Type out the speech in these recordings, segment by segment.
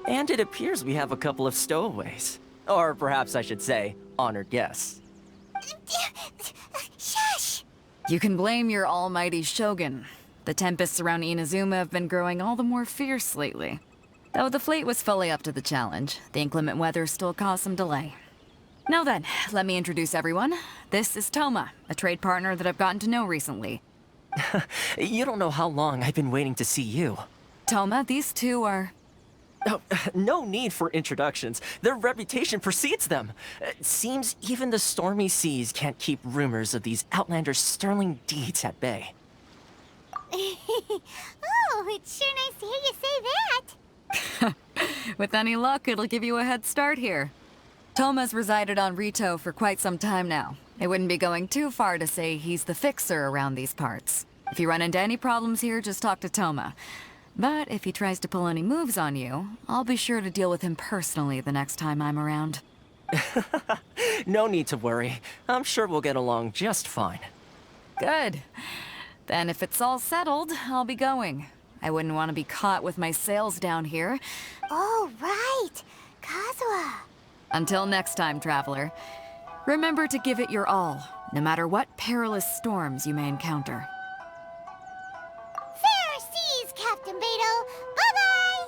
And it appears we have a couple of stowaways. Or perhaps I should say, honored guests. Shush! You can blame your almighty shogun. The tempests around Inazuma have been growing all the more fierce lately. Though the fleet was fully up to the challenge, the inclement weather still caused some delay. Now then, let me introduce everyone. This is Toma, a trade partner that I've gotten to know recently. You don't know how long I've been waiting to see you. Toma, these two are... Oh, no need for introductions. Their reputation precedes them. It seems even the stormy seas can't keep rumors of these Outlanders' sterling deeds at bay. Oh, it's sure nice to hear you say that. With any luck, it'll give you a head start here. Toma's resided on Rito for quite some time now. It wouldn't be going too far to say he's the fixer around these parts. If you run into any problems here, just talk to Toma. But if he tries to pull any moves on you, I'll be sure to deal with him personally the next time I'm around. No need to worry. I'm sure we'll get along just fine. Good. Then if it's all settled, I'll be going. I wouldn't want to be caught with my sails down here. Oh, right. Kazuha. Until next time, traveler. Remember to give it your all, no matter what perilous storms you may encounter. Fair seas, Captain Beto. Bye-bye!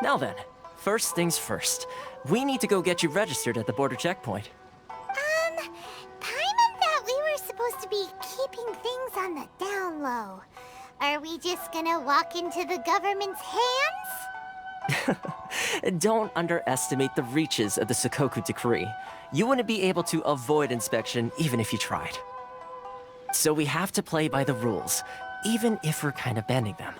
Now then, first things first. We need to go get you registered at the border checkpoint. Paimon thought we were supposed to be keeping things on the down low. Are we just gonna walk into the government's hands? Don't underestimate the reaches of the Sakoku Decree. You wouldn't be able to avoid inspection even if you tried. So we have to play by the rules, even if we're kind of bending them.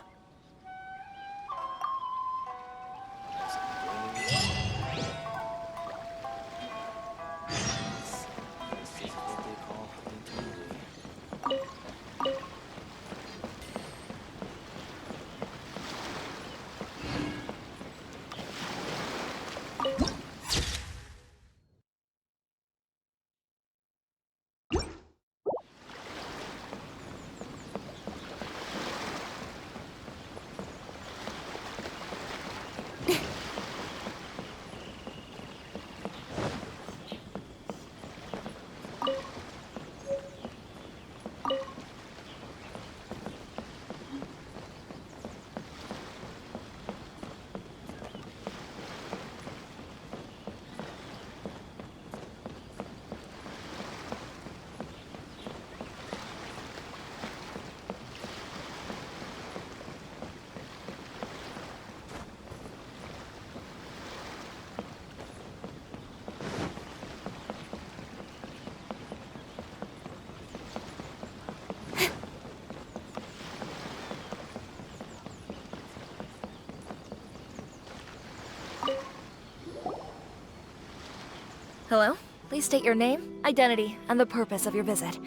Hello? Please state your name, identity, and the purpose of your visit.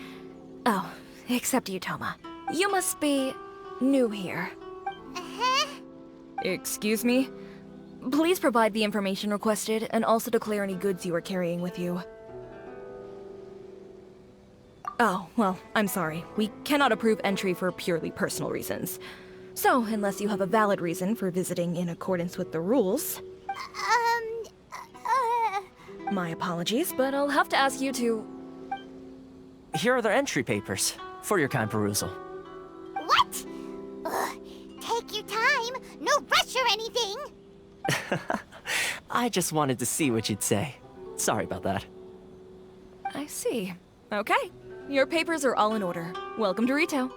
Oh, except you, Toma. You must be new here. Uh-huh. Excuse me? Please provide the information requested and also declare any goods you are carrying with you. Oh, well, I'm sorry. We cannot approve entry for purely personal reasons. So, unless you have a valid reason for visiting in accordance with the rules... My apologies, but I'll have to ask you to... Here are the entry papers, for your kind perusal. What? Ugh, take your time. No rush or anything. I just wanted to see what you'd say. Sorry about that. I see. Okay. Your papers are all in order. Welcome to Rito.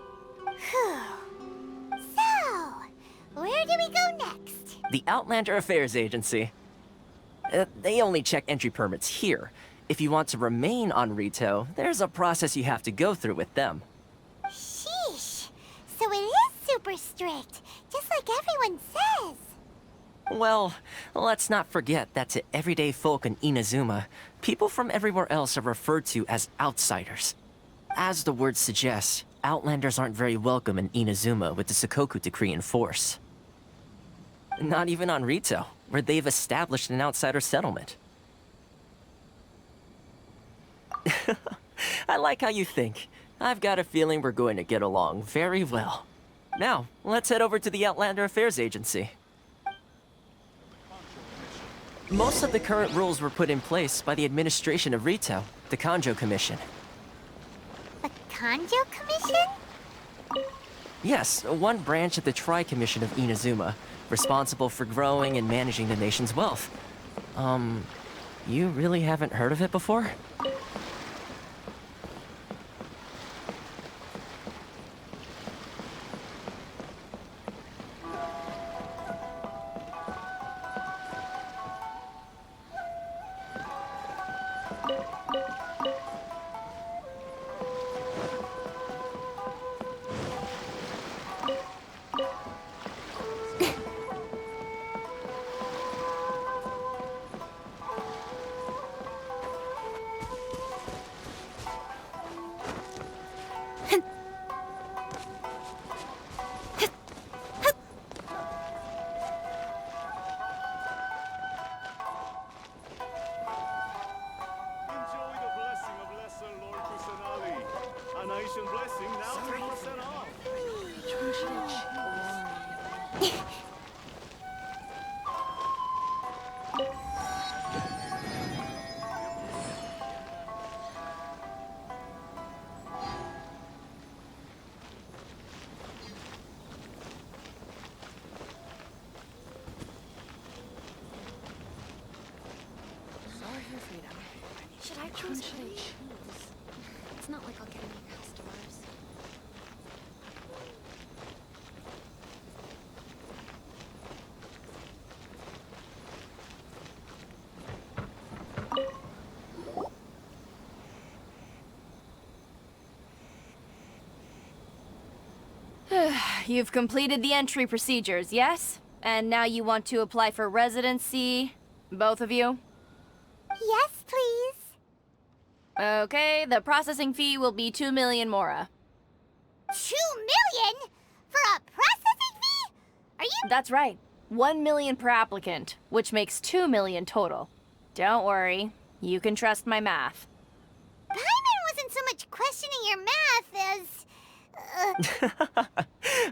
Phew. So, where do we go next? The Outlander Affairs Agency. They only check entry permits here. If you want to remain on Rito, there's a process you have to go through with them. Sheesh. So it is super strict, just like everyone says. Well, let's not forget that to everyday folk in Inazuma, people from everywhere else are referred to as outsiders. As the word suggests, Outlanders aren't very welcome in Inazuma with the Sakoku Decree in force. Not even on Rito, where they've established an outsider settlement. I like how you think. I've got a feeling we're going to get along very well. Now, let's head over to the Outlander Affairs Agency. Most of the current rules were put in place by the administration of Rito, the Kanjo Commission. The Kanjo Commission? Yes, one branch of the Tri-Commission of Inazuma, responsible for growing and managing the nation's wealth. You really haven't heard of it before? Enjoy the blessing of Lesser Lord Kusanali. A nation blessing now 10% off. Should I choose? It's not like I'll get any customers. You've completed the entry procedures, yes? And now you want to apply for residency? Both of you? Yes, please. Okay, the processing fee will be 2 million mora. 2 million? For a processing fee? Are you... That's right. 1 million per applicant, which makes 2 million total. Don't worry, you can trust my math. Paimon wasn't so much questioning your math as...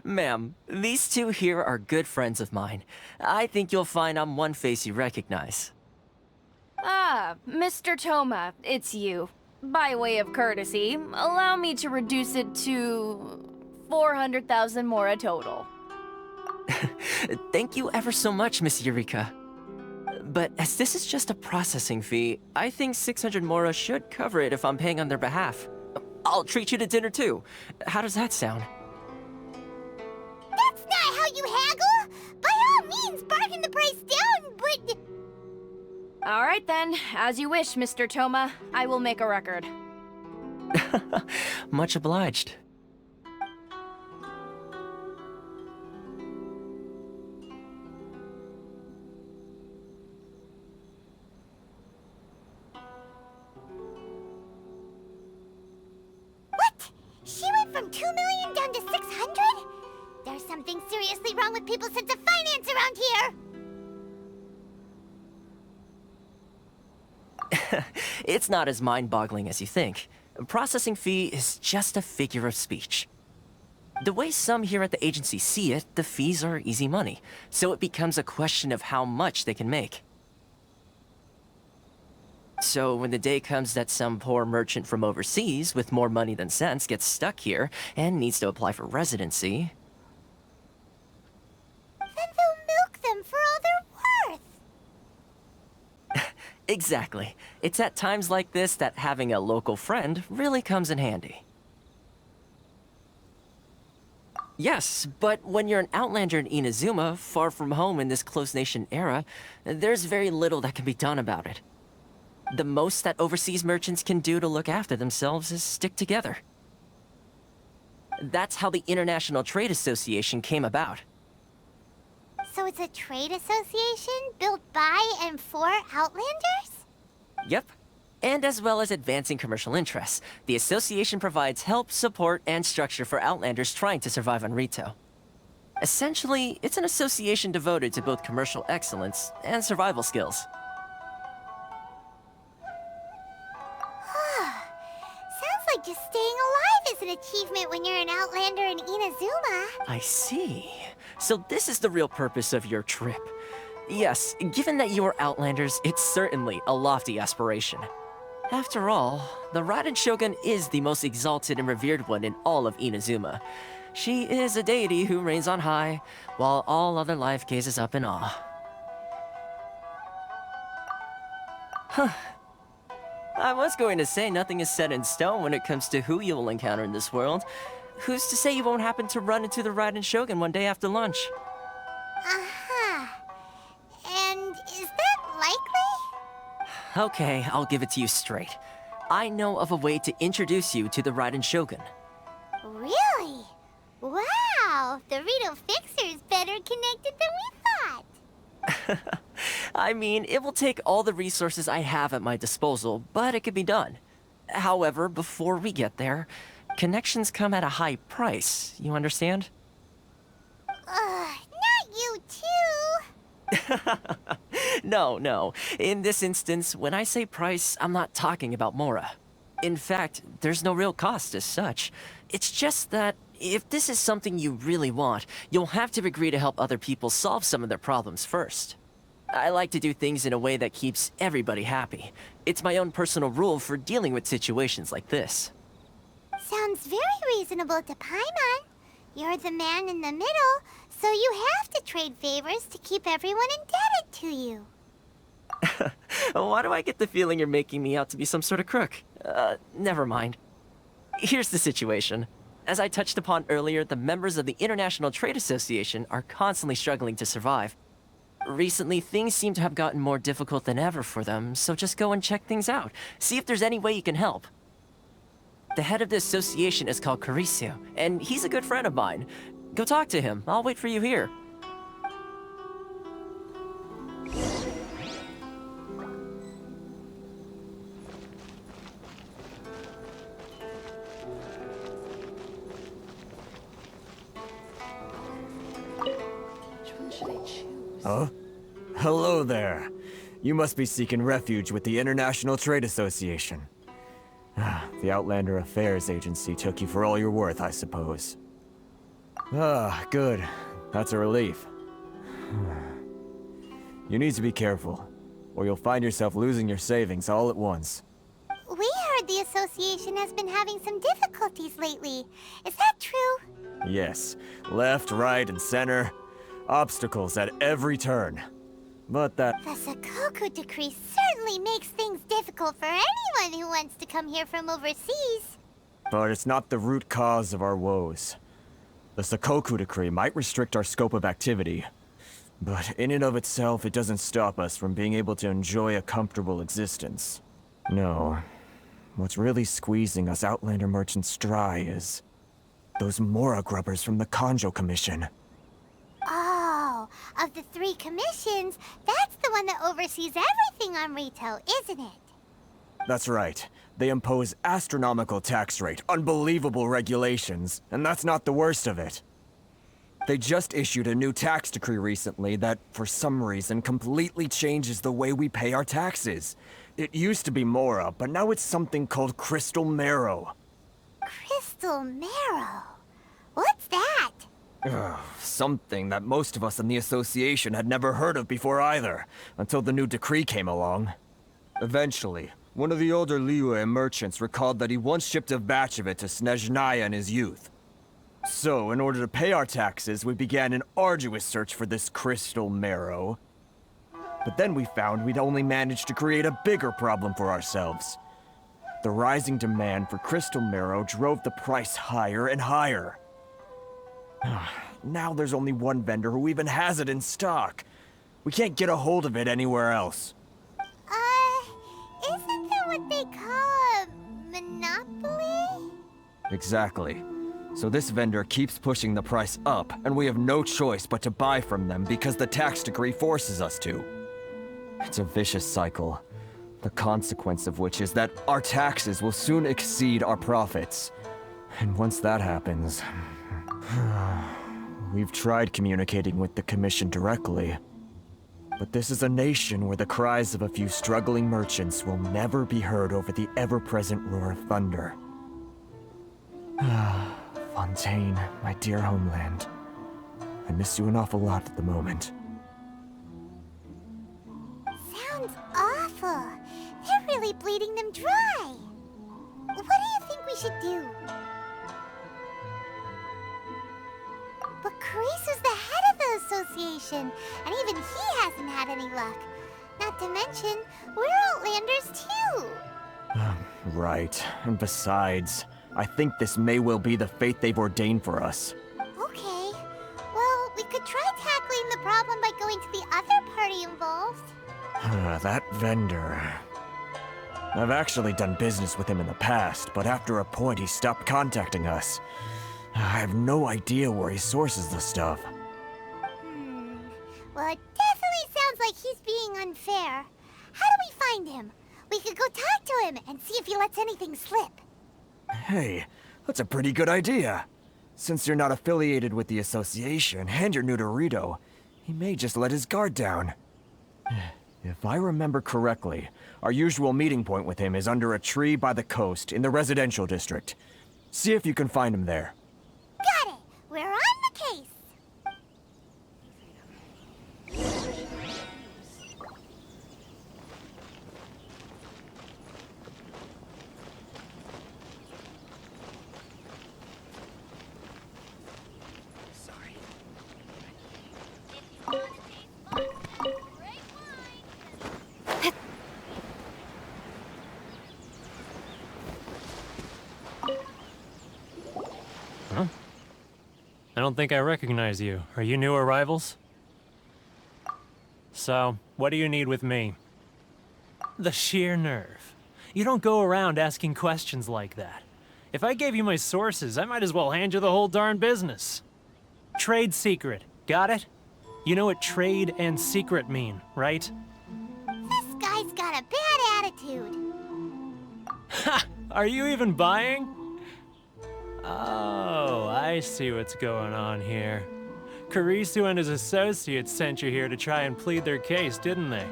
Ma'am, these two here are good friends of mine. I think you'll find I'm one face you recognize. Ah, Mr. Toma, it's you. By way of courtesy, allow me to reduce it to 400,000 mora total. Thank you ever so much, Miss Eureka. But as this is just a processing fee, I think 600 mora should cover it if I'm paying on their behalf. I'll treat you to dinner too. How does that sound? That's not how you haggle! By all means, bargain the price down, but... All right then, as you wish, Mr. Toma. I will make a record. Much obliged. What? She went from 2 million down to 600? There's something seriously wrong with people's sense of finance around here! It's not as mind-boggling as you think. Processing fee is just a figure of speech. The way some here at the agency see it, the fees are easy money, so it becomes a question of how much they can make. So when the day comes that some poor merchant from overseas with more money than sense gets stuck here and needs to apply for residency... Then they'll milk them for all they're worth! Exactly. It's at times like this that having a local friend really comes in handy. Yes, but when you're an outlander in Inazuma, far from home in this close nation era, there's very little that can be done about it. The most that overseas merchants can do to look after themselves is stick together. That's how the International Trade Association came about. So it's a trade association built by and for Outlanders? Yep. And as well as advancing commercial interests, the association provides help, support, and structure for Outlanders trying to survive on Rito. Essentially, it's an association devoted to both commercial excellence and survival skills. Sounds like just staying alive is an achievement when you're an Outlander in Inazuma. I see. So this is the real purpose of your trip. Yes, given that you are Outlanders, it's certainly a lofty aspiration. After all, the Raiden Shogun is the most exalted and revered one in all of Inazuma. She is a deity who reigns on high, while all other life gazes up in awe. I was going to say nothing is set in stone when it comes to who you will encounter in this world. Who's to say you won't happen to run into the Raiden Shogun one day after lunch? Uh-huh. And is that likely? Okay, I'll give it to you straight. I know of a way to introduce you to the Raiden Shogun. Really? Wow, the Rito Fixer's better connected than we thought. I mean, it will take all the resources I have at my disposal, but it could be done. However, before we get there, connections come at a high price, you understand? Not you too. No. In this instance, when I say price, I'm not talking about Mora. In fact, there's no real cost as such. It's just that if this is something you really want, you'll have to agree to help other people solve some of their problems first. I like to do things in a way that keeps everybody happy. It's my own personal rule for dealing with situations like this. Sounds very reasonable to Paimon. You're the man in the middle, so you have to trade favors to keep everyone indebted to you. Why do I get the feeling you're making me out to be some sort of crook? Never mind. Here's the situation. As I touched upon earlier, the members of the International Trade Association are constantly struggling to survive. Recently, things seem to have gotten more difficult than ever for them, so just go and check things out. See if there's any way you can help. The head of the association is called Carisio, and he's a good friend of mine. Go talk to him. I'll wait for you here. Which one should I choose? Huh? Hello there. You must be seeking refuge with the International Trade Association. The Outlander Affairs Agency took you for all you're worth, I suppose. Good. That's a relief. You need to be careful, or you'll find yourself losing your savings all at once. We heard the association has been having some difficulties lately. Is that true? Yes. Left, right, and center. Obstacles at every turn. But that... The Sakoku decree certainly makes things difficult for anyone who wants to come here from overseas. But it's not the root cause of our woes. The Sakoku decree might restrict our scope of activity, but in and of itself, it doesn't stop us from being able to enjoy a comfortable existence. No. What's really squeezing us Outlander merchants dry is those Mora grubbers from the Kanjo Commission. Oh, of the 3 commissions, that's the one that oversees everything on Rito, isn't it? That's right. They impose astronomical tax rate, unbelievable regulations, and that's not the worst of it. They just issued a new tax decree recently that, for some reason, completely changes the way we pay our taxes. It used to be Mora, but now it's something called Crystal Marrow. Crystal Marrow? What's that? Something that most of us in the association had never heard of before either, until the new decree came along. Eventually, one of the older Liyue merchants recalled that he once shipped a batch of it to Snezhnaya in his youth. So, in order to pay our taxes, we began an arduous search for this Crystal Marrow. But then we found we'd only managed to create a bigger problem for ourselves. The rising demand for Crystal Marrow drove the price higher and higher. Now there's only one vendor who even has it in stock. We can't get a hold of it anywhere else. Isn't that what they call a monopoly? Exactly. So this vendor keeps pushing the price up, and we have no choice but to buy from them because the tax decree forces us to. It's a vicious cycle, the consequence of which is that our taxes will soon exceed our profits. And once that happens... We've tried communicating with the Commission directly, but this is a nation where the cries of a few struggling merchants will never be heard over the ever-present roar of thunder. Fontaine, my dear homeland. I miss you an awful lot at the moment. Sounds awful. They're really bleeding them dry. What do you think we should do? But Carice was the head of the association, and even he hasn't had any luck. Not to mention, we're Outlanders too. Right. And besides, I think this may well be the fate they've ordained for us. Okay. Well, we could try tackling the problem by going to the other party involved. That vendor. I've actually done business with him in the past, but after a point he stopped contacting us. I have no idea where he sources the stuff. Well, it definitely sounds like he's being unfair. How do we find him? We could go talk to him and see if he lets anything slip. Hey, that's a pretty good idea. Since you're not affiliated with the association and you're new to Rito, he may just let his guard down. If I remember correctly, our usual meeting point with him is under a tree by the coast in the residential district. See if you can find him there. Got it! We're on the case! I don't think I recognize you. Are you new arrivals? So, what do you need with me? The sheer nerve. You don't go around asking questions like that. If I gave you my sources, I might as well hand you the whole darn business. Trade secret. Got it? You know what trade and secret mean, right? This guy's got a bad attitude. Ha! Are you even buying? Oh, I see what's going on here. Karisu and his associates sent you here to try and plead their case, didn't they?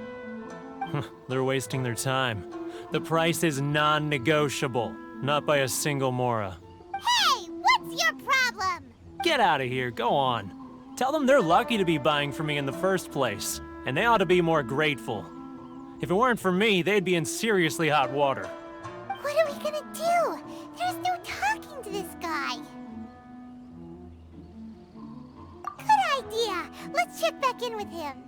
They're wasting their time. The price is non-negotiable, not by a single Mora. Hey, what's your problem? Get out of here, go on. Tell them they're lucky to be buying from me in the first place, and they ought to be more grateful. If it weren't for me, they'd be in seriously hot water. What are we gonna do? There's no talking to this guy. Good idea. Let's check back in with him.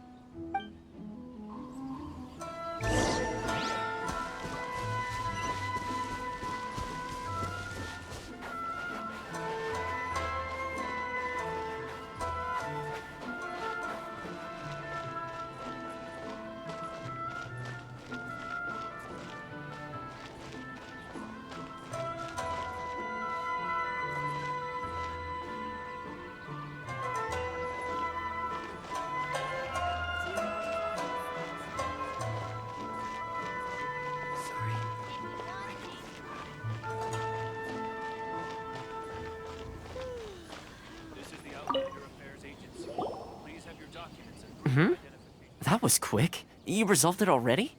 That was quick. You resolved it already?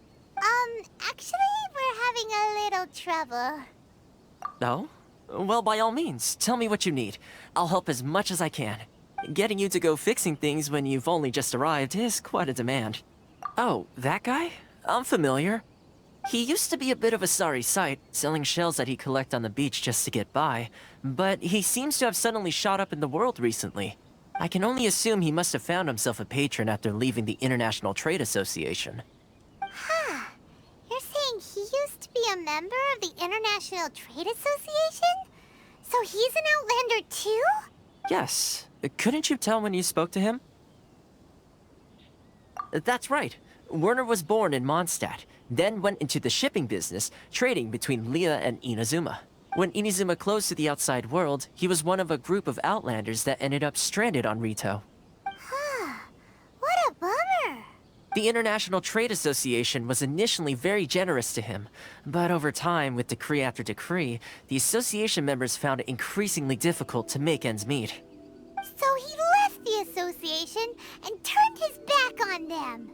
Actually, we're having a little trouble. Oh? Well, by all means, tell me what you need. I'll help as much as I can. Getting you to go fixing things when you've only just arrived is quite a demand. Oh, that guy? I'm familiar. He used to be a bit of a sorry sight, selling shells that he'd collect on the beach just to get by, but he seems to have suddenly shot up in the world recently. I can only assume he must have found himself a patron after leaving the International Trade Association. Huh. You're saying he used to be a member of the International Trade Association? So he's an Outlander too? Yes. Couldn't you tell when you spoke to him? That's right. Werner was born in Mondstadt, then went into the shipping business, trading between Leah and Inazuma. When Inazuma closed to the outside world, he was one of a group of Outlanders that ended up stranded on Rito. Huh. What a bummer. The International Trade Association was initially very generous to him, but over time, with decree after decree, the association members found it increasingly difficult to make ends meet. So he left the association and turned his back on them.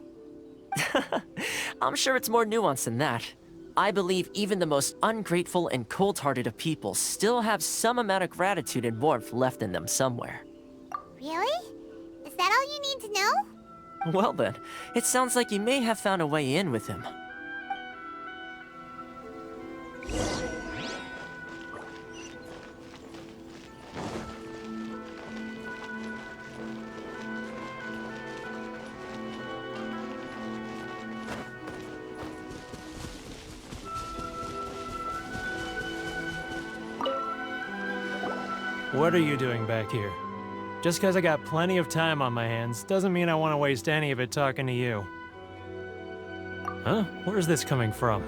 I'm sure it's more nuanced than that. I believe even the most ungrateful and cold-hearted of people still have some amount of gratitude and warmth left in them somewhere. Really? Is that all you need to know? Well then, it sounds like you may have found a way in with him. What are you doing back here? Just because I got plenty of time on my hands doesn't mean I want to waste any of it talking to you. Huh? Where's this coming from?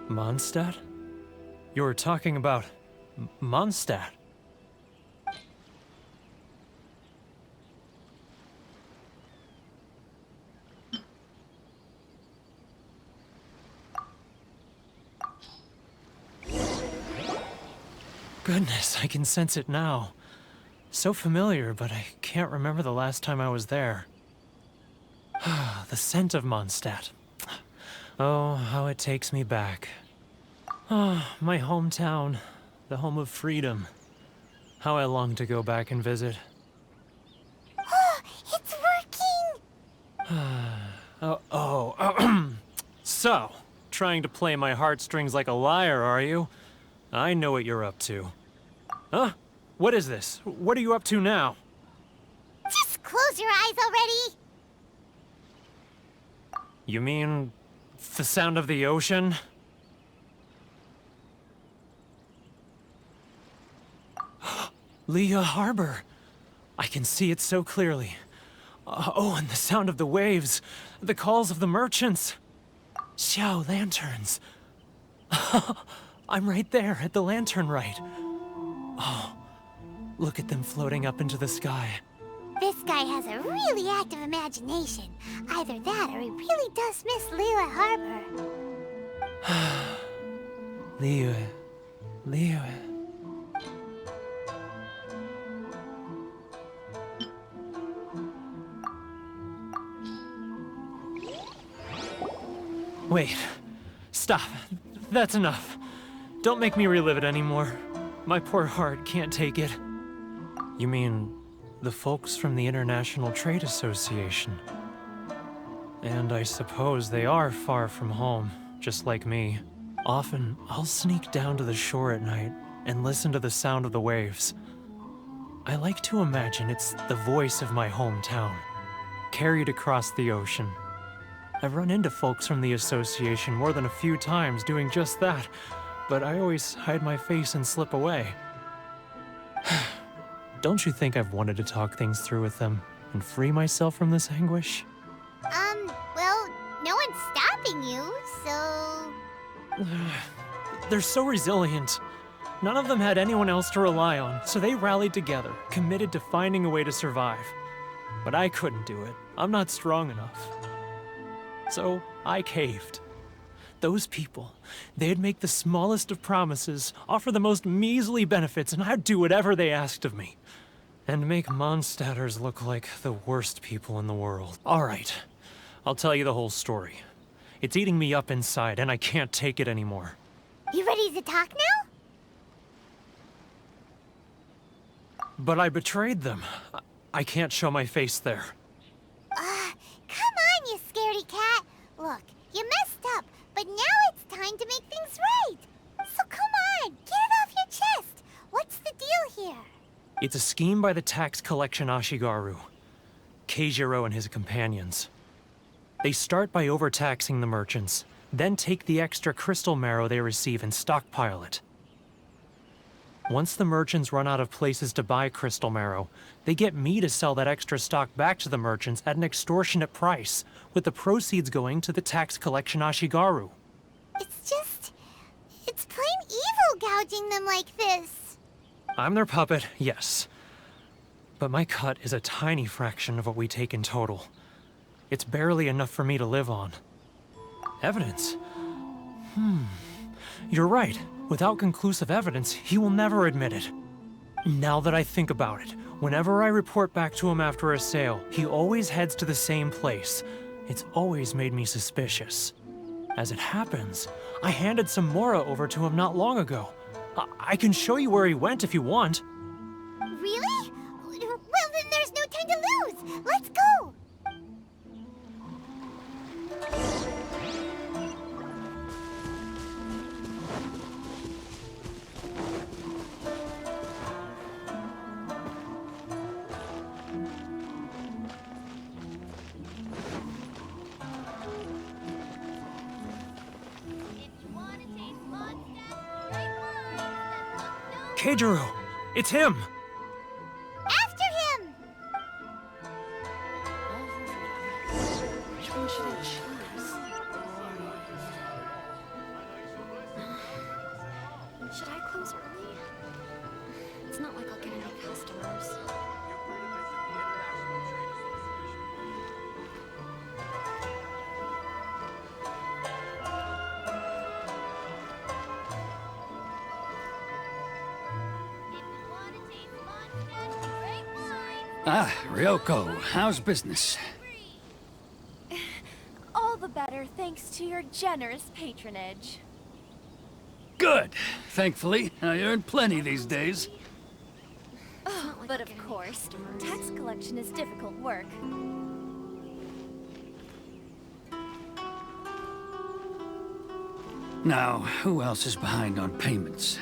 Mondstadt? You were talking about Mondstadt. Goodness, I can sense it now. So familiar, but I can't remember the last time I was there. The scent of Mondstadt. Oh, how it takes me back. Oh, my hometown, the home of freedom. How I long to go back and visit. It's working! So, trying to play my heartstrings like a liar, are you? I know what you're up to. Huh? What is this? What are you up to now? Just close your eyes already! You mean the sound of the ocean? Leah Harbor. I can see it so clearly. Oh, and the sound of the waves. The calls of the merchants. Xiao lanterns. I'm right there at the lantern right. Oh, look at them floating up into the sky. This guy has a really active imagination. Either that or he really does miss Liyue Harbor. Liyue. Wait. Stop. That's enough. Don't make me relive it anymore. My poor heart can't take it. You mean the folks from the International Trade Association? And I suppose they are far from home, just like me. Often, I'll sneak down to the shore at night and listen to the sound of the waves. I like to imagine it's the voice of my hometown, carried across the ocean. I've run into folks from the association more than a few times doing just that, but I always hide my face and slip away. Don't you think I've wanted to talk things through with them and free myself from this anguish? Well, no one's stopping you, so... They're so resilient. None of them had anyone else to rely on, so they rallied together, committed to finding a way to survive. But I couldn't do it. I'm not strong enough. So I caved. Those people, they'd make the smallest of promises, offer the most measly benefits, and I'd do whatever they asked of me. And make Mondstadters look like the worst people in the world. All right, I'll tell you the whole story. It's eating me up inside, and I can't take it anymore. You ready to talk now? But I betrayed them. I can't show my face there. Come on, you scaredy cat. Look, you messed up, but now it's time to make things right. So come on, get it off your chest. What's the deal here? It's a scheme by the tax collection Ashigaru, Keijiro and his companions. They start by overtaxing the merchants, then take the extra crystal marrow they receive and stockpile it. Once the merchants run out of places to buy crystal marrow, they get me to sell that extra stock back to the merchants at an extortionate price, with the proceeds going to the tax collection Ashigaru. It's plain evil gouging them like this. I'm their puppet, yes. But my cut is a tiny fraction of what we take in total. It's barely enough for me to live on. Evidence? You're right. Without conclusive evidence, he will never admit it. Now that I think about it, Whenever I report back to him after a sale, he always heads to the same place. It's always made me suspicious. As it happens, I handed some Mora over to him not long ago. I can show you where he went if you want. Really? Well, then there's no time to lose. Let's go. Keijiro, it's him! After him. Which one should I choose? Should I close early? It's not like I'll get any customers. Ah, Ryoko, how's business? All the better thanks to your generous patronage. Good. Thankfully, I earn plenty these days. But of course, tax collection is difficult work. Now, who else is behind on payments?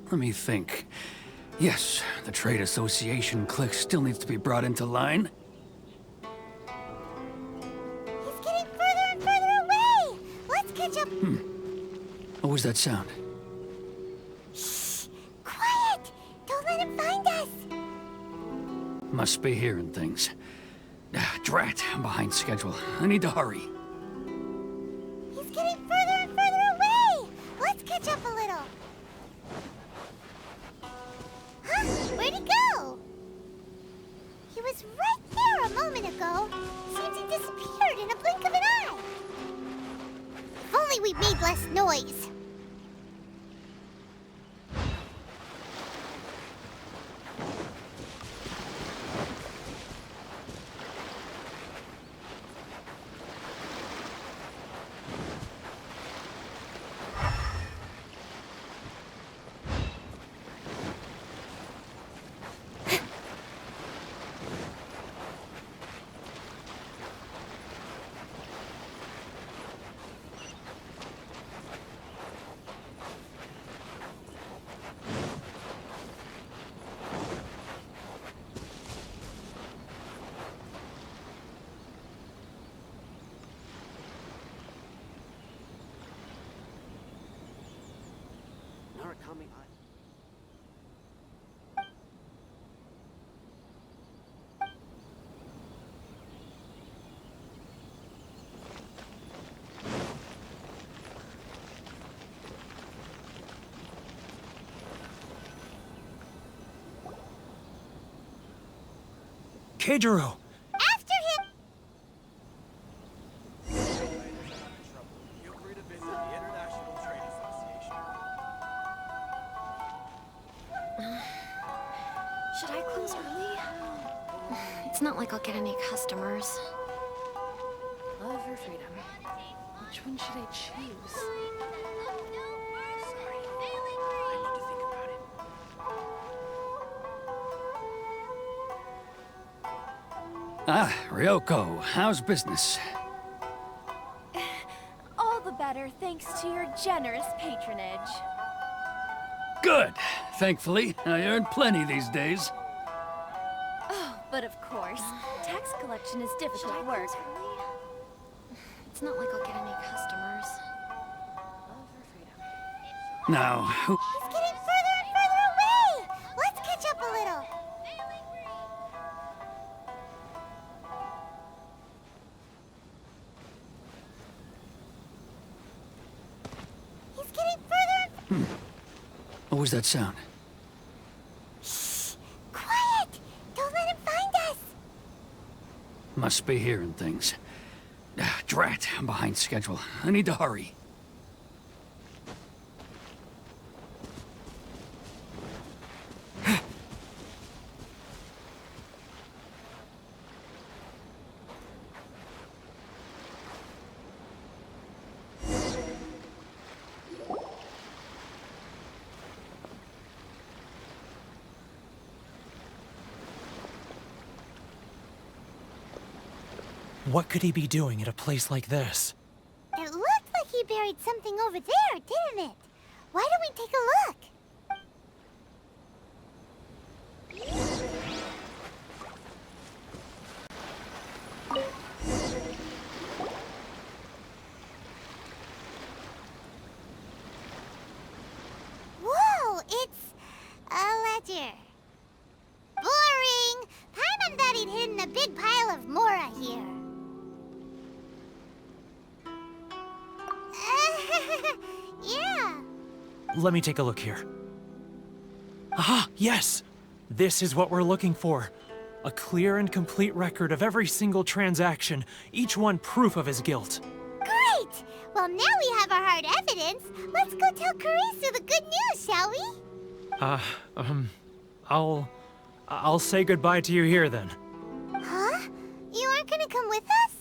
Let me think. Yes, the trade association clique still needs to be brought into line. He's getting further and further away. Let's catch up. What was that sound? Shh. Quiet. Don't let him find us. Must be hearing things. Drat, I'm behind schedule. I need to hurry. He's getting further and further away. Let's catch up a little. Huh? Where'd he go? He was right there a moment ago. Seems he disappeared in a blink of an eye. If only we made less noise. Keijiro! After him. Feel free to visit the International Trade Association. Should I close early? It's not like I'll get any customers. Love or freedom? Which one should I choose? Sorry, I need to think about it. Ah, Ryoko, how's business? All the better thanks to your generous patronage. Good. Thankfully, I earn plenty these days. But of course, tax collection is Should I difficult close work. early? It's not like I'll get any customers. Love or freedom? Now, who... He's getting further and further away. Let's catch up a little. He's getting further and What was that sound? Shh. Quiet. Don't let him find us. Must be hearing things. Drat, I'm behind schedule. I need to hurry. What could he be doing at a place like this? It looked like he buried something over there, didn't it? Why don't we take a look? Whoa, it's a ledger. Boring! Paimon thought he'd hidden a big pile of Mora here. Yeah. Let me take a look here. Aha, yes! This is what we're looking for. A clear and complete record of every single transaction, each one proof of his guilt. Great! Well, now we have our hard evidence. Let's go tell Karisu the good news, shall we? I'll say goodbye to you here then. Huh? You aren't gonna come with us?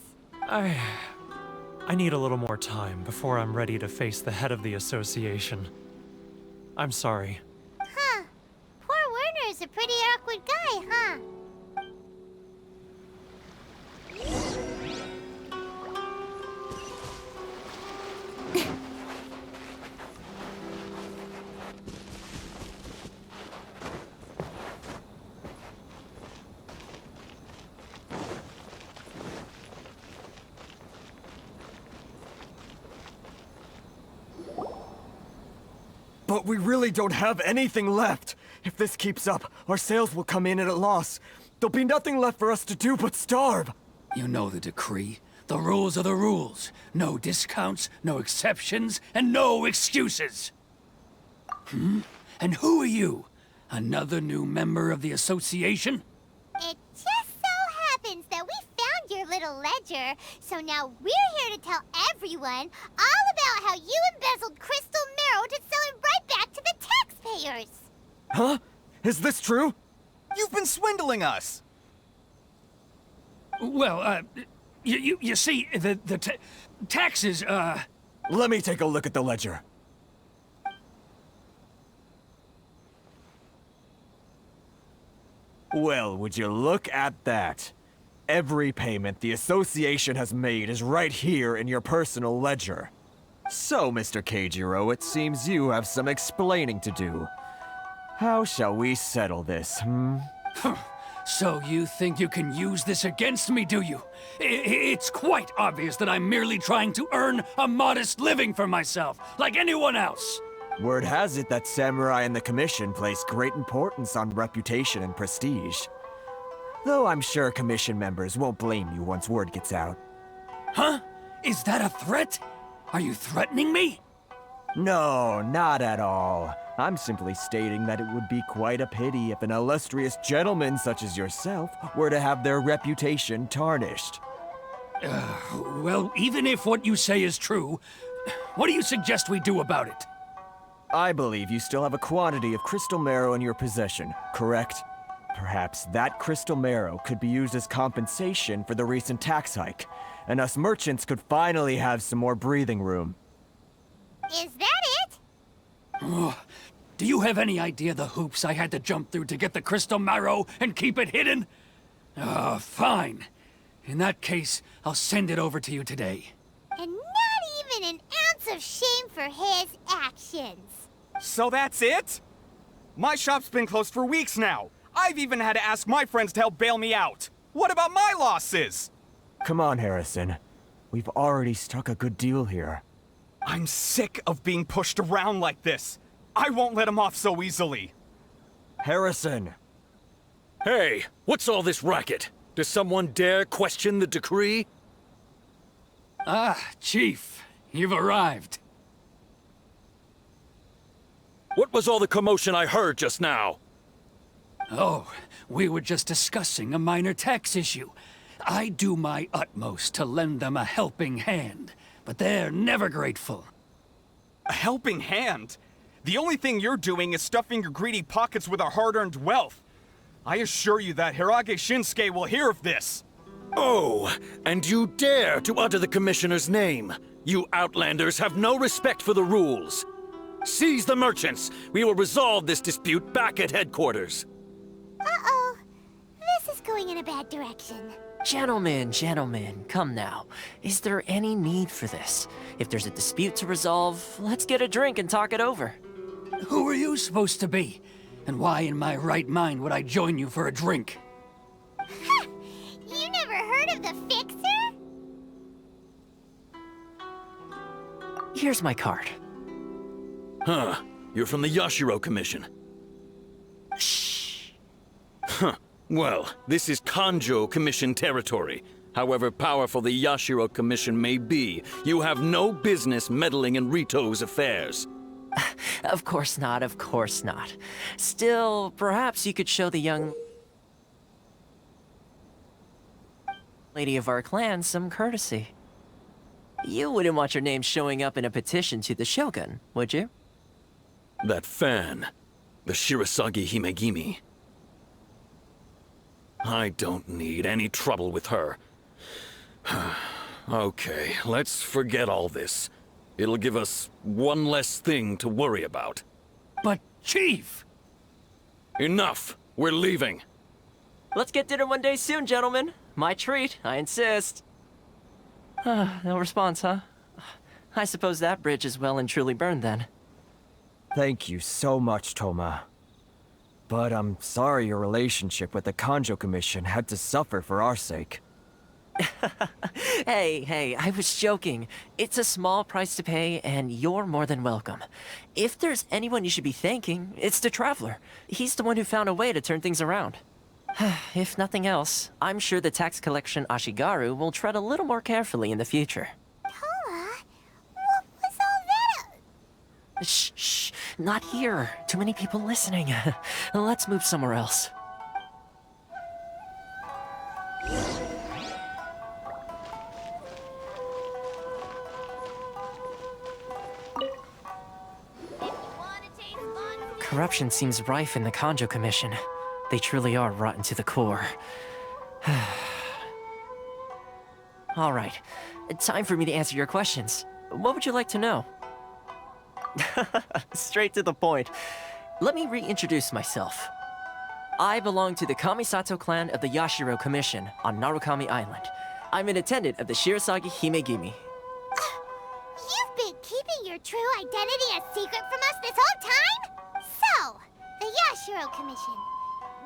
I need a little more time before I'm ready to face the head of the association. I'm sorry. Huh. Poor Werner's a pretty awkward guy, huh? But we really don't have anything left. If this keeps up, our sales will come in at a loss. There'll be nothing left for us to do but starve. You know the decree. The rules are the rules. No discounts, no exceptions, and no excuses. And who are you? Another new member of the association? It just so happens that we found your little ledger, so now we're here to tell everyone all about how you embezzled crystal marrow to sell it right back to the taxpayers. Huh? Is this true? You've been swindling us! Well, you see, the taxes, Let me take a look at the ledger. Well, would you look at that? Every payment the association has made is right here in your personal ledger. So, Mr. Keijiro, it seems you have some explaining to do. How shall we settle this, So you think you can use this against me, do you? It's quite obvious that I'm merely trying to earn a modest living for myself, like anyone else. Word has it that Samurai and the Commission place great importance on reputation and prestige. Though I'm sure Commission members won't blame you once word gets out. Huh? Is that a threat? Are you threatening me? No, not at all. I'm simply stating that it would be quite a pity if an illustrious gentleman such as yourself were to have their reputation tarnished. Well, even if what you say is true, what do you suggest we do about it? I believe you still have a quantity of crystal marrow in your possession, correct? Perhaps that crystal marrow could be used as compensation for the recent tax hike, and us merchants could finally have some more breathing room. Is that it? Do you have any idea the hoops I had to jump through to get the crystal marrow and keep it hidden? Fine. In that case, I'll send it over to you today. And not even an ounce of shame for his actions. So that's it? My shop's been closed for weeks now. I've even had to ask my friends to help bail me out. What about my losses? Come on, Harrison. We've already struck a good deal here. I'm sick of being pushed around like this. I won't let him off so easily. Harrison! Hey, what's all this racket? Does someone dare question the decree? Chief, you've arrived. What was all the commotion I heard just now? Oh, we were just discussing a minor tax issue. I do my utmost to lend them a helping hand, but they're never grateful. A helping hand? The only thing you're doing is stuffing your greedy pockets with our hard-earned wealth. I assure you that Hirage Shinsuke will hear of this. Oh, and you dare to utter the Commissioner's name. You Outlanders have no respect for the rules. Seize the merchants. We will resolve this dispute back at headquarters. Uh-oh. This is going in a bad direction. Gentlemen, gentlemen, come now. Is there any need for this? If there's a dispute to resolve, let's get a drink and talk it over. Who are you supposed to be? And why in my right mind would I join you for a drink? Ha! You never heard of the Fixer? Here's my card. Huh. You're from the Yashiro Commission. Shh. Huh. Well, this is Kanjo Commission territory. However powerful the Yashiro Commission may be, you have no business meddling in Rito's affairs. Of course not, of course not. Still, perhaps you could show the young lady of our clan some courtesy. You wouldn't want your name showing up in a petition to the Shogun, would you? That fan, the Shirasagi Himegimi. I don't need any trouble with her. Okay, let's forget all this. It'll give us one less thing to worry about. But, Chief! Enough! We're leaving! Let's get dinner one day soon, gentlemen. My treat, I insist. No response, huh? I suppose that bridge is well and truly burned then. Thank you so much, Toma. But I'm sorry your relationship with the Kanjo Commission had to suffer for our sake. Hey, I was joking. It's a small price to pay, and you're more than welcome. If there's anyone you should be thanking, it's the Traveler. He's the one who found a way to turn things around. If nothing else, I'm sure the tax collection Ashigaru will tread a little more carefully in the future. Toma, what was all that? Shh, not here. Too many people listening. Let's move somewhere else. Corruption seems rife in the Kanjo Commission. They truly are rotten to the core. All right, time for me to answer your questions. What would you like to know? Straight to the point. Let me reintroduce myself. I belong to the Kamisato clan of the Yashiro Commission on Narukami Island. I'm an attendant of the Shirasagi Himegimi. You've been keeping your true identity a secret from us this whole time? So, the Yashiro Commission.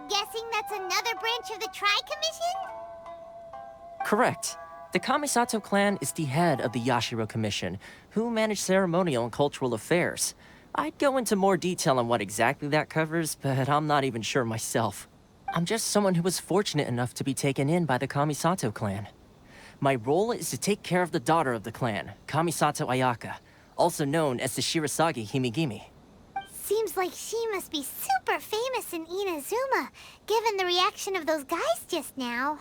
Guessing that's another branch of the Tri-Commission? Correct. The Kamisato clan is the head of the Yashiro Commission, who manage ceremonial and cultural affairs. I'd go into more detail on what exactly that covers, but I'm not even sure myself. I'm just someone who was fortunate enough to be taken in by the Kamisato clan. My role is to take care of the daughter of the clan, Kamisato Ayaka, also known as the Shirasagi Himegimi. Seems like she must be super famous in Inazuma, given the reaction of those guys just now.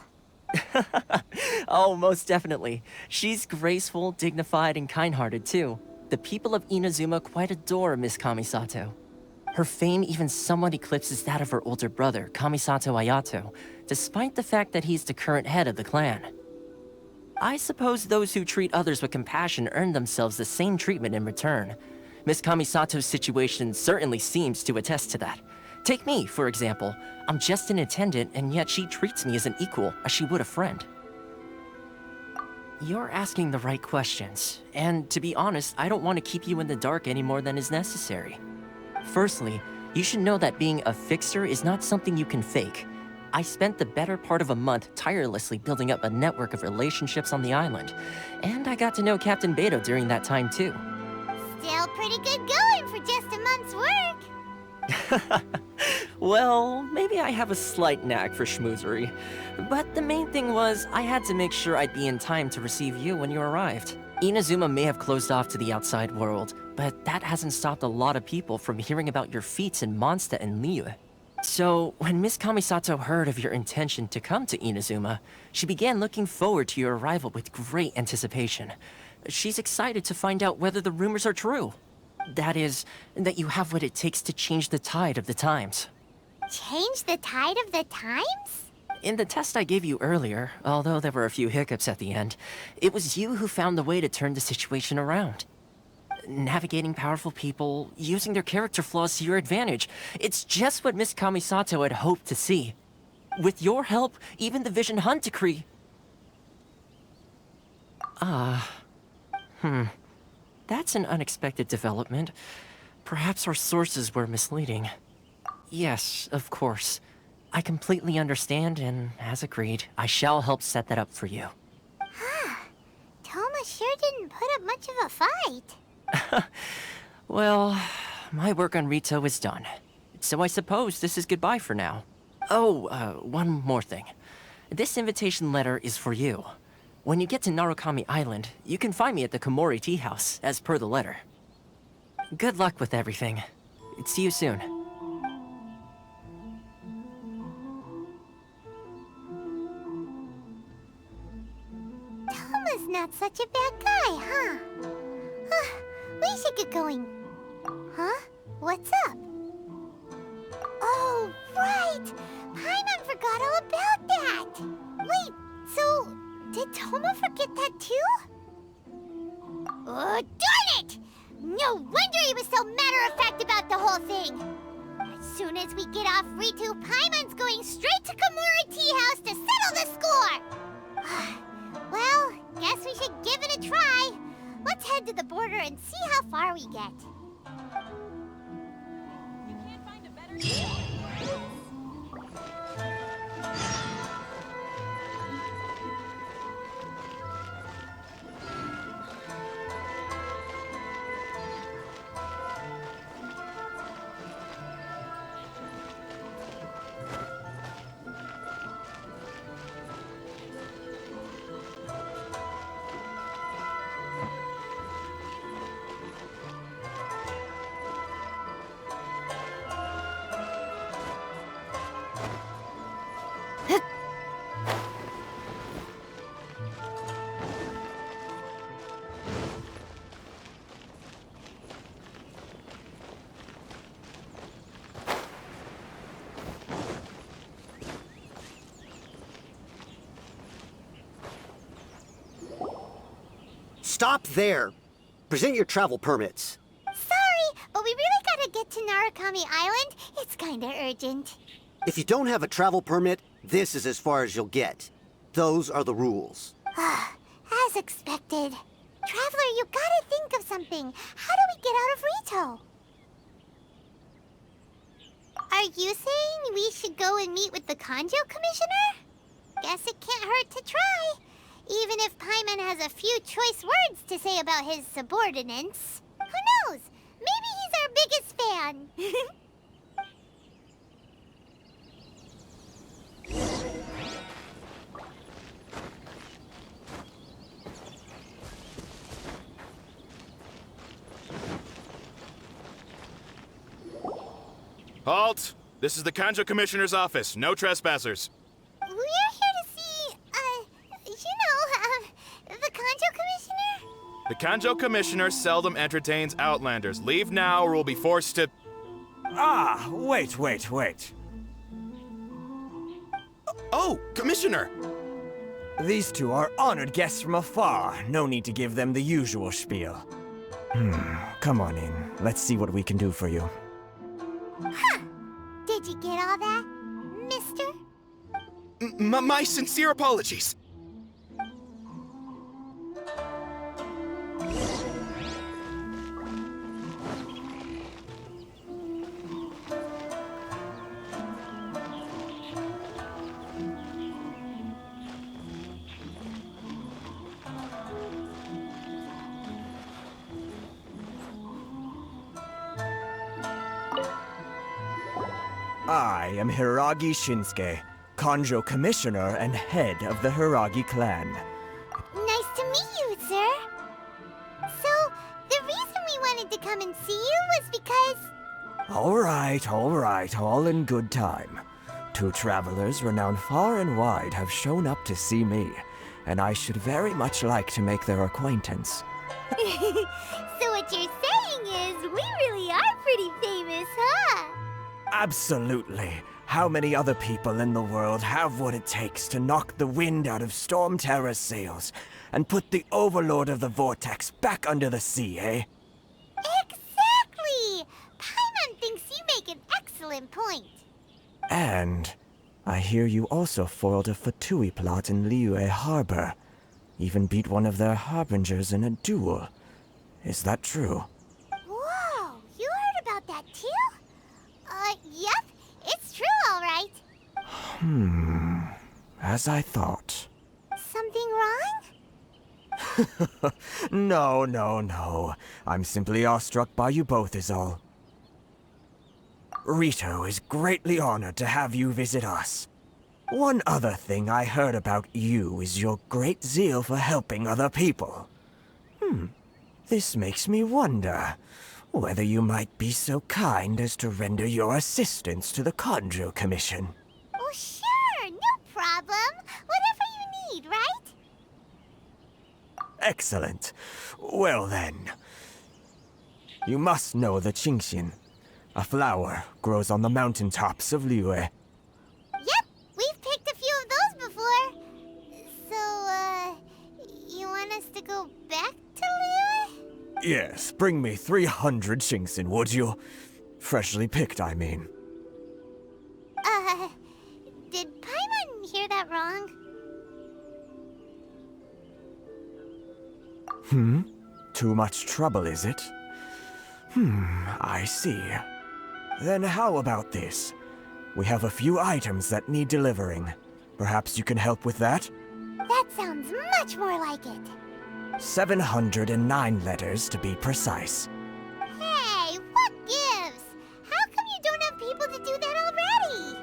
Oh, most definitely. She's graceful, dignified, and kind-hearted, too. The people of Inazuma quite adore Miss Kamisato. Her fame even somewhat eclipses that of her older brother, Kamisato Ayato, despite the fact that he's the current head of the clan. I suppose those who treat others with compassion earn themselves the same treatment in return. Miss Kamisato's situation certainly seems to attest to that. Take me, for example. I'm just an attendant, and yet she treats me as an equal, as she would a friend. You're asking the right questions, and to be honest, I don't want to keep you in the dark any more than is necessary. Firstly, you should know that being a fixer is not something you can fake. I spent the better part of a month tirelessly building up a network of relationships on the island, and I got to know Captain Beto during that time too. Still pretty good going for just a month's work. Well, maybe I have a slight knack for schmoozery. But the main thing was, I had to make sure I'd be in time to receive you when you arrived. Inazuma may have closed off to the outside world, but that hasn't stopped a lot of people from hearing about your feats in Mondstadt and Liyue. So, when Miss Kamisato heard of your intention to come to Inazuma, she began looking forward to your arrival with great anticipation. She's excited to find out whether the rumors are true. That is, that you have what it takes to change the tide of the times. Change the tide of the times? In the test I gave you earlier, although there were a few hiccups at the end, it was you who found the way to turn the situation around. Navigating powerful people, using their character flaws to your advantage. It's just what Miss Kamisato had hoped to see. With your help, even the Vision Hunt decree... That's an unexpected development. Perhaps our sources were misleading. Yes, of course. I completely understand, and as agreed, I shall help set that up for you. Toma sure didn't put up much of a fight. Well, my work on Rito is done. So I suppose this is goodbye for now. Oh, one more thing. This invitation letter is for you. When you get to Narukami Island, you can find me at the Komori Tea House, as per the letter. Good luck with everything. See you soon. Toma's not such a bad guy, huh? We should get going. Huh? What's up? Oh, right! Paimon forgot all about that! Wait, so did Toma forget that too? Oh, darn it! No wonder he was so matter-of-fact about the whole thing! As soon as we get off Ritu, Paimon's going straight to Komori Tea House to settle the score! Well, guess we should give it a try. Let's head to the border and see how far we get. You can't find a better deal. Stop there! Present your travel permits. Sorry, but we really gotta get to Narukami Island. It's kinda urgent. If you don't have a travel permit, this is as far as you'll get. Those are the rules. As expected. Traveler, you gotta think of something. How do we get out of Rito? Are you saying we should go and meet with the Kanjo Commissioner? Guess it can't hurt to try. Even if Paimon has a few choice words to say about his subordinates. Who knows? Maybe he's our biggest fan. Halt! This is the Kanjo Commissioner's office. No trespassers. We're here to see, the Kanjo Commissioner? The Kanjo Commissioner seldom entertains Outlanders. Leave now or we'll be forced to... Ah, wait. Oh, Commissioner! These two are honored guests from afar. No need to give them the usual spiel. Come on in. Let's see what we can do for you. Huh. Did you get all that, mister? My sincere apologies. I am Hiragi Shinsuke, Kanjo Commissioner and head of the Hiragi clan. Nice to meet you, sir. So, the reason we wanted to come and see you was because... All right, all in good time. Two travelers renowned far and wide have shown up to see me, and I should very much like to make their acquaintance. So what you're saying is, we really are pretty famous, huh? Absolutely. How many other people in the world have what it takes to knock the wind out of Storm Terror's sails and put the Overlord of the Vortex back under the sea, eh? Exactly! Paimon thinks you make an excellent point. And I hear you also foiled a Fatui plot in Liyue Harbor. Even beat one of their harbingers in a duel. Is that true? Whoa, you heard about that too? Yep, it's true, all right. As I thought. Something wrong? No. I'm simply awestruck by you both is all. Rito is greatly honored to have you visit us. One other thing I heard about you is your great zeal for helping other people. This makes me wonder whether you might be so kind as to render your assistance to the Kanjo Commission. Oh, sure, no problem. Whatever you need, right? Excellent. Well then, you must know the Genshin. A flower grows on the mountaintops of Liyue. Yep, we've picked a few of those before. So, you want us to go back to Liyue? Yes, bring me 300 Genshin, would you? Freshly picked, I mean. Did Paimon hear that wrong? Too much trouble, is it? I see. Then how about this? We have a few items that need delivering. Perhaps you can help with that? That sounds much more like it. 709 letters to be precise. Hey, what gives? How come you don't have people to do that already?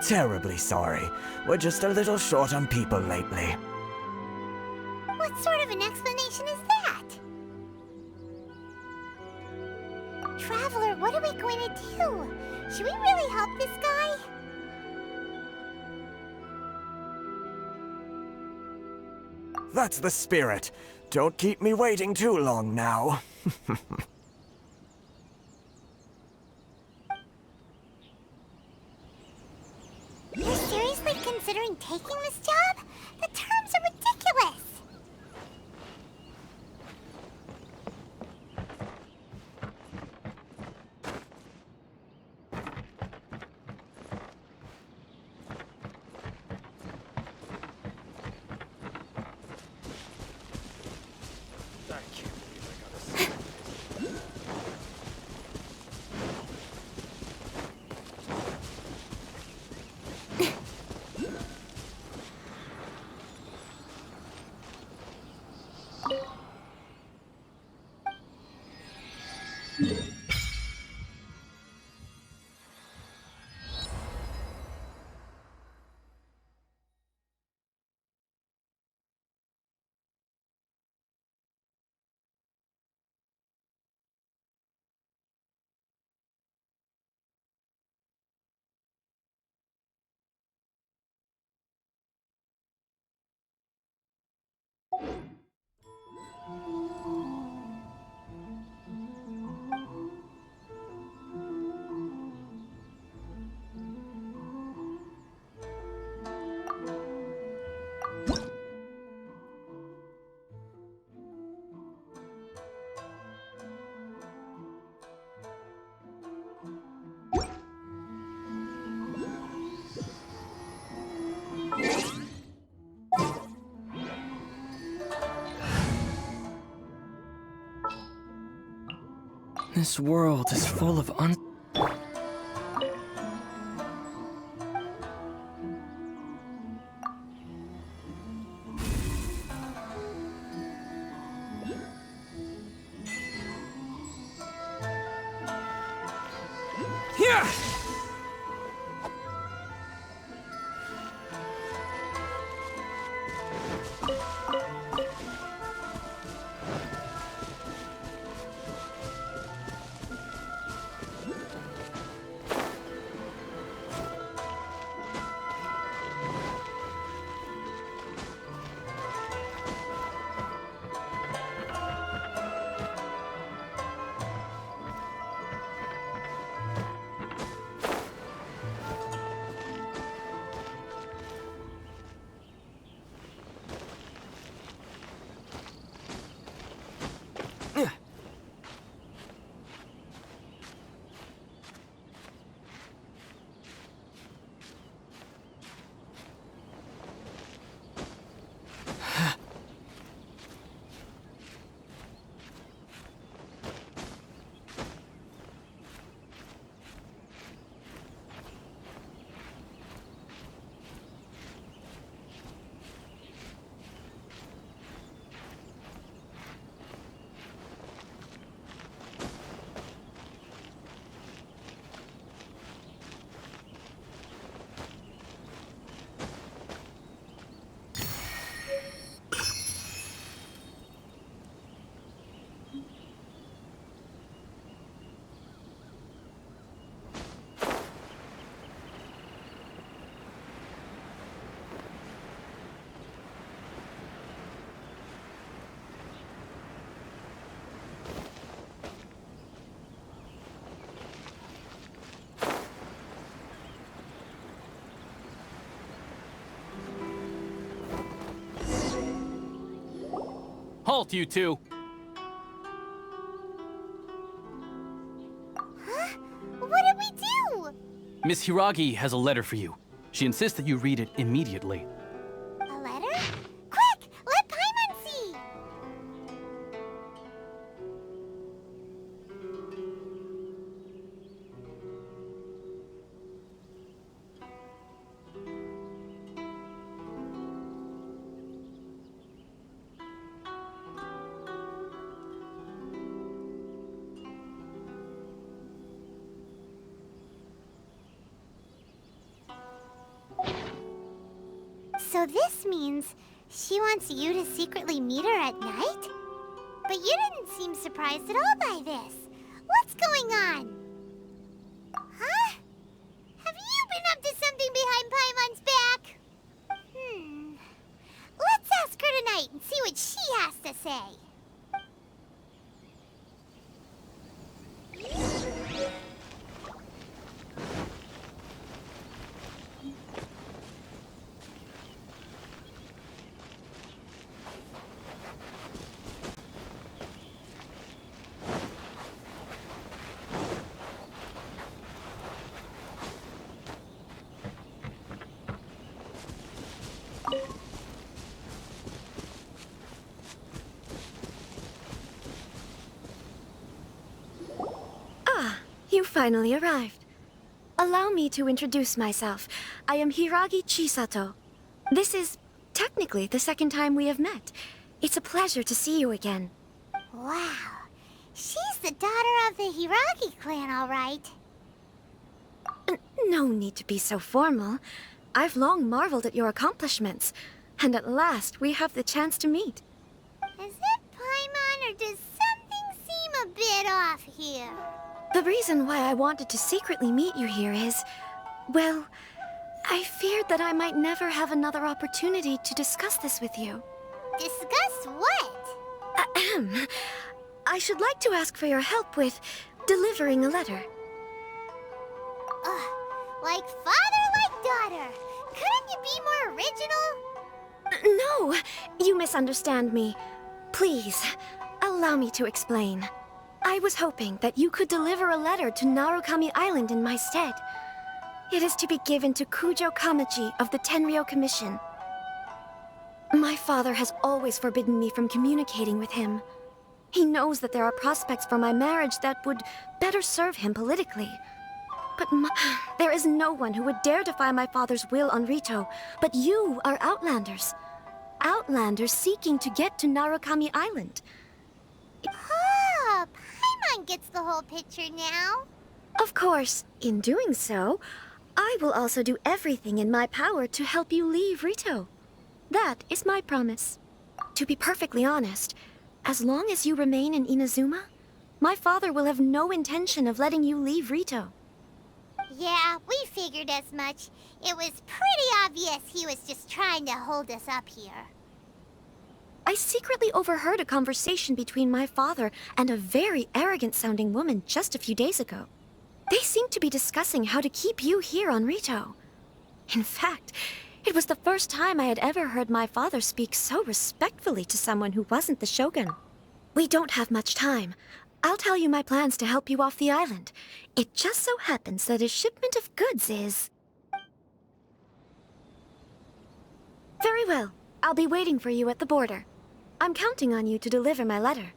Terribly sorry. We're just a little short on people lately. What sort of an explanation is that? Traveler, what are we going to do? Should we really help this guy? That's the spirit. Don't keep me waiting too long now. You're seriously considering taking this job? The terms are ridiculous! This world is full of Halt, you two! Huh? What did we do? Miss Hiragi has a letter for you. She insists that you read it immediately. A letter? Quick! Let Paimon see! So this means she wants you to secretly meet her at night? But you didn't seem surprised at all by this. What's going on? Huh? Have you been up to something behind Paimon's back? Let's ask her tonight and see what she has to say. You finally arrived. Allow me to introduce myself. I am Hiragi Chisato. This is technically the second time we have met. It's a pleasure to see you again. Wow. She's the daughter of the Hiragi clan, all right. No need to be so formal. I've long marveled at your accomplishments. And at last, we have the chance to meet. Is it Paimon, or does something seem a bit off here? The reason why I wanted to secretly meet you here is, well, I feared that I might never have another opportunity to discuss this with you. Discuss what? Ahem. I should like to ask for your help with delivering a letter. Like father, like daughter. Couldn't you be more original? No, you misunderstand me. Please, allow me to explain. I was hoping that you could deliver a letter to Narukami Island in my stead. It is to be given to Kujo Kamachi of the Tenryou Commission. My father has always forbidden me from communicating with him. He knows that there are prospects for my marriage that would better serve him politically. But there is no one who would dare defy my father's will on Rito, but you are Outlanders. Outlanders seeking to get to Narukami Island. Oh, Paimon gets the whole picture now. Of course, in doing so, I will also do everything in my power to help you leave Rito. That is my promise. To be perfectly honest, as long as you remain in Inazuma, my father will have no intention of letting you leave Rito. Yeah, we figured as much. It was pretty obvious he was just trying to hold us up here. I secretly overheard a conversation between my father and a very arrogant-sounding woman just a few days ago. They seemed to be discussing how to keep you here on Rito. In fact, it was the first time I had ever heard my father speak so respectfully to someone who wasn't the Shogun. We don't have much time. I'll tell you my plans to help you off the island. It just so happens that a shipment of goods is... Very well. I'll be waiting for you at the border. I'm counting on you to deliver my letter.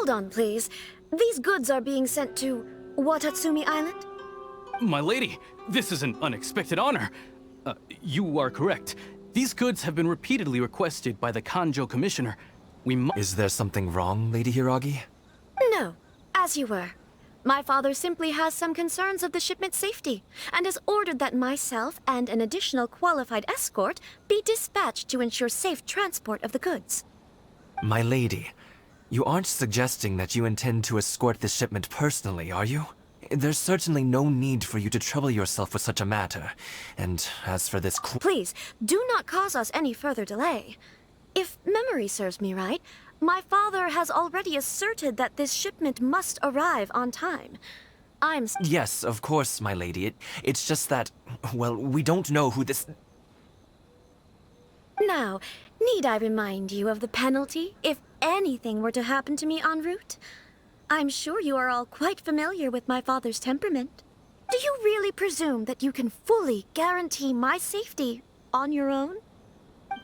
Hold on, please. These goods are being sent to Watatsumi Island? My lady, this is an unexpected honor. You are correct. These goods have been repeatedly requested by the Kanjo Commissioner. Is there something wrong, Lady Hiragi? No, as you were. My father simply has some concerns of the shipment's safety, and has ordered that myself and an additional qualified escort be dispatched to ensure safe transport of the goods. My lady, you aren't suggesting that you intend to escort this shipment personally, are you? There's certainly no need for you to trouble yourself with such a matter. And as for this Please, do not cause us any further delay. If memory serves me right, my father has already asserted that this shipment must arrive on time. Yes, of course, my lady. It's just that, well, we don't know who this... Now, need I remind you of the penalty if anything were to happen to me en route? I'm sure you are all quite familiar with my father's temperament. Do you really presume that you can fully guarantee my safety on your own?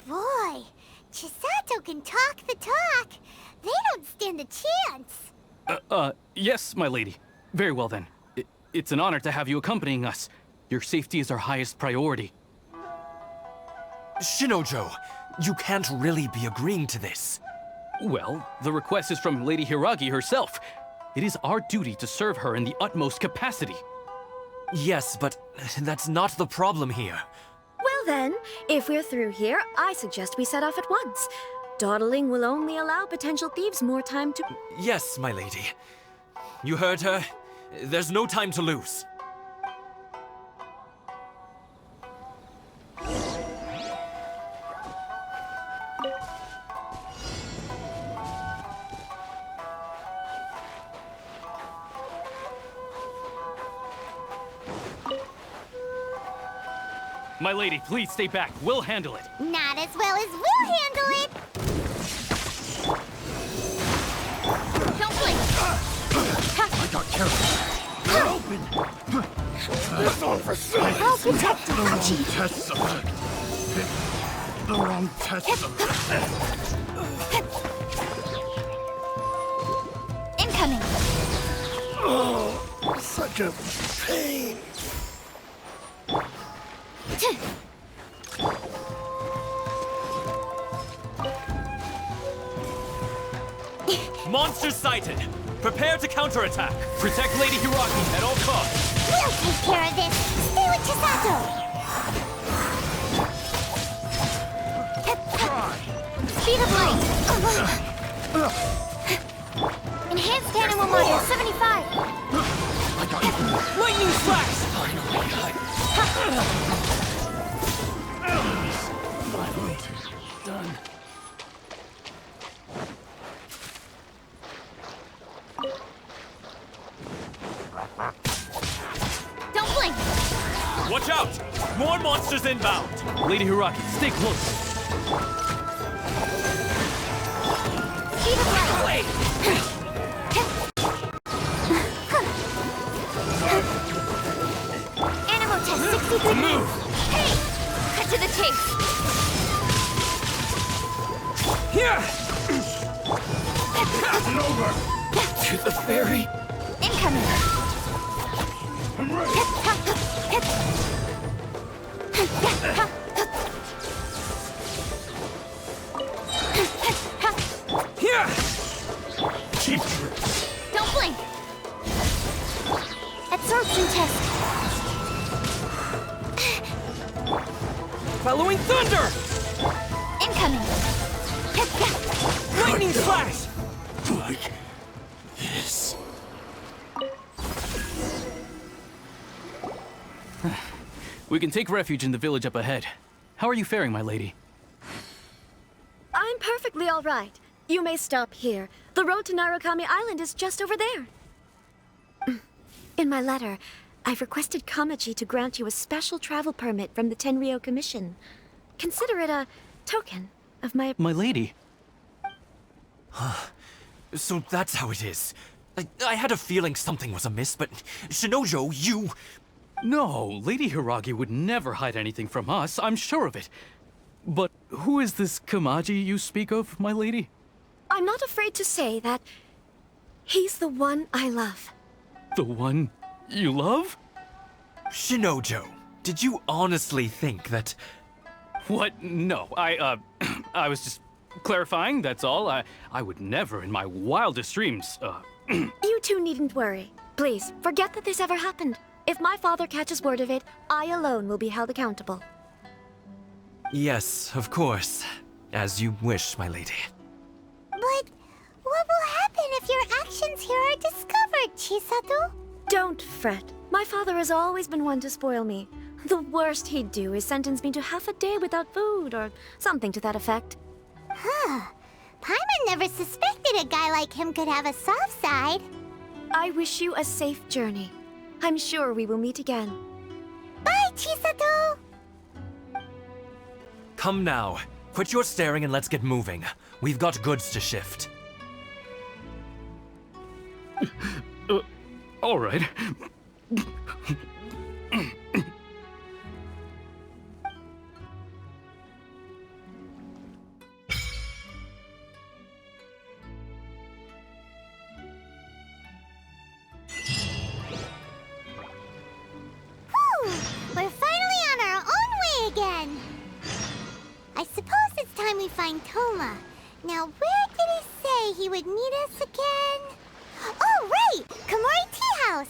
Boy, Chisato can talk the talk. They don't stand a chance. Yes, my lady. Very well then. It's an honor to have you accompanying us. Your safety is our highest priority. Shinojo, you can't really be agreeing to this. Well, the request is from Lady Hiragi herself. It is our duty to serve her in the utmost capacity. Yes, but that's not the problem here. Well then, if we're through here, I suggest we set off at once. Dawdling will only allow potential thieves more time to... Yes, my lady. You heard her. There's no time to lose. My lady, please stay back. We'll handle it. Not as well as we'll handle it. Don't blink. I got careful. You're open. That's all for sure. I'll protect you, The wrong Hachi. test subject. The wrong test subject. Incoming. Oh, such a pain. Monsters sighted! Prepare to counterattack! Protect Lady Hiragi at all costs! We'll take care of this. Stay with Chisato. Speed of light. Enhanced animal module 75. I got you. Lightning flash! Finally. Done. Don't blink. Watch out! More monsters inbound! Lady Hiragi, stay close. Speed of light. Animal test 63. Move! Hey! Cut to the chase. Here! Pass it over. To the ferry. Incoming. I'm ready. Here! Cheap tricks. Don't blink. Absorption test. Following thunder! Incoming. Lightning flash! Like this. We can take refuge in the village up ahead. How are you faring, my lady? I'm perfectly all right. You may stop here. The road to Narukami Island is just over there. In my letter, I've requested Kamachi to grant you a special travel permit from the Tenryou Commission. Consider it a token of my... My lady. So that's how it is. I had a feeling something was amiss, but Shinojo, you... No, Lady Hiragi would never hide anything from us, I'm sure of it. But who is this Kamaji you speak of, my lady? I'm not afraid to say that He's the one I love. The one you love? Shinojo, did you honestly think that... What? No, I was just clarifying, that's all. I would never in my wildest dreams, You two needn't worry. Please, forget that this ever happened. If my father catches word of it, I alone will be held accountable. Yes, of course. As you wish, my lady. But what will happen if your actions here are discovered, Chisato? Don't fret. My father has always been one to spoil me. The worst he'd do is sentence me to half a day without food, or something to that effect. Huh. Paimon never suspected a guy like him could have a soft side. I wish you a safe journey. I'm sure we will meet again. Bye, Chisato! Come now. Quit your staring and let's get moving. We've got goods to shift. All right. We're finally on our own way again! I suppose it's time we find Toma. Now, where did he say he would meet us again? Oh, right! Komori Tea House!